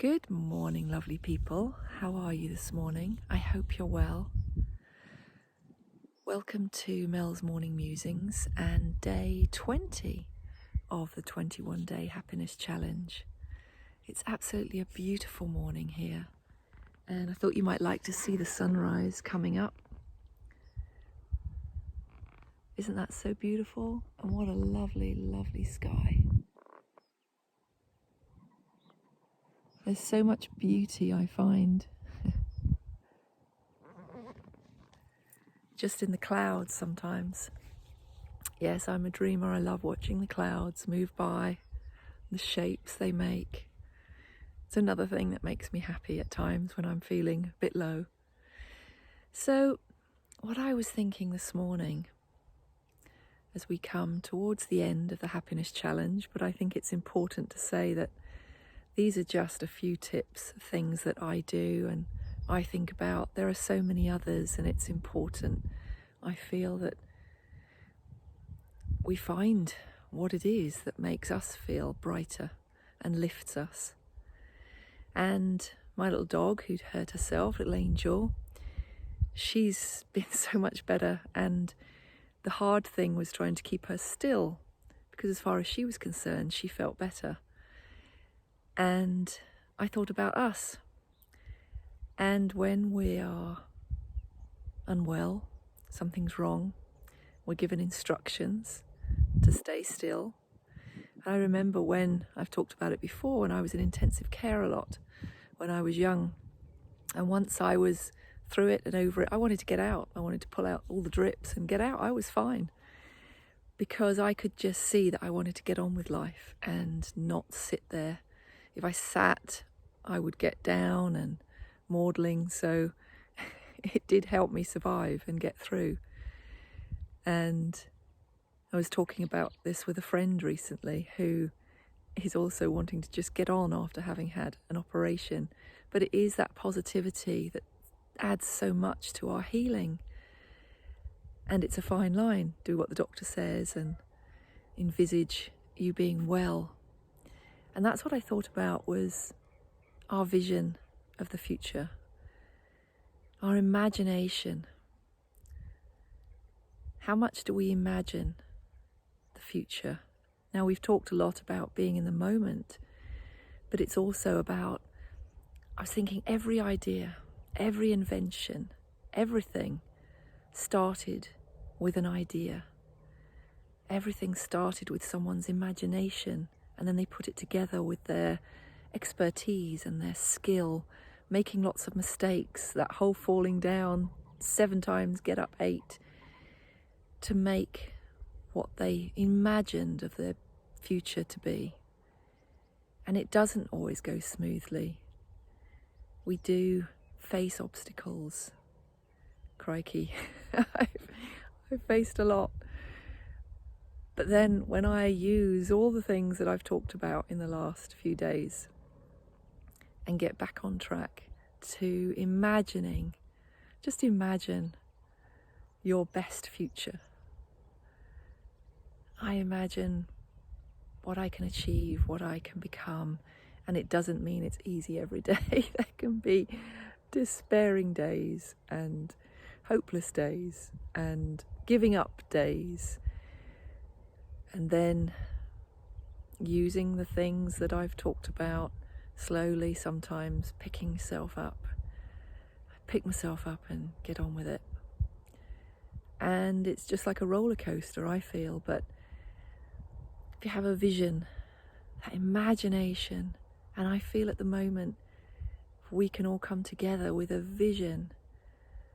Good morning, lovely people. How are you this morning? I hope you're well. Welcome to Mel's Morning Musings and day 20 of the 21-day happiness challenge. It's absolutely a beautiful morning here, and I thought you might like to see the sunrise coming up. Isn't that so beautiful? And what a lovely, lovely sky. There's so much beauty I find just in the clouds sometimes. Yes, I'm a dreamer. I love watching the clouds move by, the shapes they make. It's another thing that makes me happy at times when I'm feeling a bit low. So, what I was thinking this morning, as we come towards the end of the happiness challenge, but I think it's important to say that these are just a few tips, things that I do and I think about. There are so many others, and it's important, I feel, that we find what it is that makes us feel brighter and lifts us. And my little dog who'd hurt herself, little Angel, she's been so much better, and the hard thing was trying to keep her still, because as far as she was concerned, she felt better. And I thought about us, and when we are unwell, something's wrong, we're given instructions to stay still. I remember when, I've talked about it before, when I was in intensive care a lot when I was young, and once I was through it and over it, I wanted to get out. I wanted to pull out all the drips and get out. I was fine, because I could just see that I wanted to get on with life and not sit there. If I sat, I would get down and maudling, so it did help me survive and get through. And I was talking about this with a friend recently who is also wanting to just get on after having had an operation. But it is that positivity that adds so much to our healing. And it's a fine line. Do what the doctor says and envisage you being well. And that's what I thought about, was our vision of the future, our imagination. How much do we imagine the future? Now, we've talked a lot about being in the moment, but it's also about, I was thinking, every idea, every invention, everything started with an idea. Everything started with someone's imagination, and then they put it together with their expertise and their skill, making lots of mistakes, that whole falling down 7 times, get up 8, to make what they imagined of their future to be. And it doesn't always go smoothly. We do face obstacles. Crikey, I've faced a lot. But then when I use all the things that I've talked about in the last few days and get back on track to imagining, just imagine your best future. I imagine what I can achieve, what I can become, and it doesn't mean it's easy every day. There can be despairing days and hopeless days and giving up days, and then using the things that I've talked about, slowly, sometimes picking myself up. I pick myself up and get on with it. And it's just like a roller coaster, I feel. But if you have a vision, that imagination, and I feel at the moment we can all come together with a vision,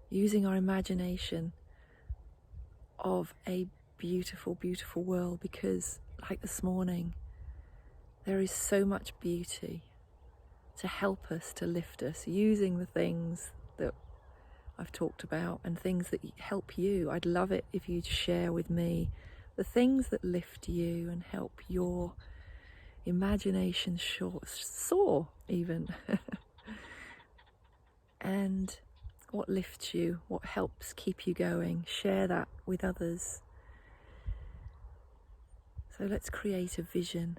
using our imagination of a beautiful, beautiful world, because like this morning, there is so much beauty to help us, to lift us, using the things that I've talked about and things that help you. I'd love it if you'd share with me the things that lift you and help your imagination soar even. And what lifts you, what helps keep you going. Share that with others. So let's create a vision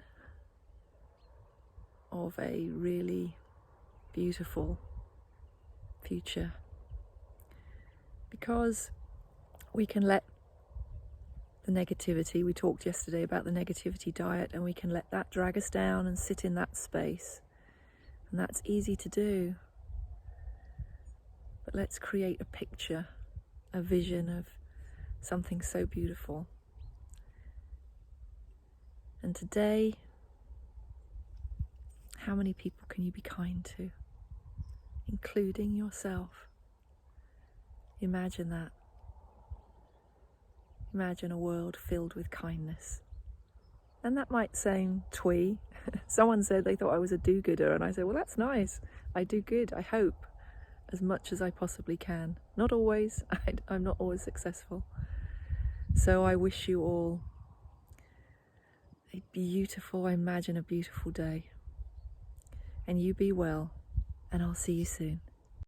of a really beautiful future, because we can let the negativity, we talked yesterday about the negativity diet, and we can let that drag us down and sit in that space, and that's easy to do. But let's create a picture, a vision of something so beautiful. And today, how many people can you be kind to, including yourself? Imagine that. Imagine a world filled with kindness. And that might sound twee. Someone said they thought I was a do-gooder, and I said, well, that's nice. I do good, I hope, as much as I possibly can. Not always. I'm not always successful. So I wish you all a beautiful, imagine a beautiful day. And you be well, and I'll see you soon.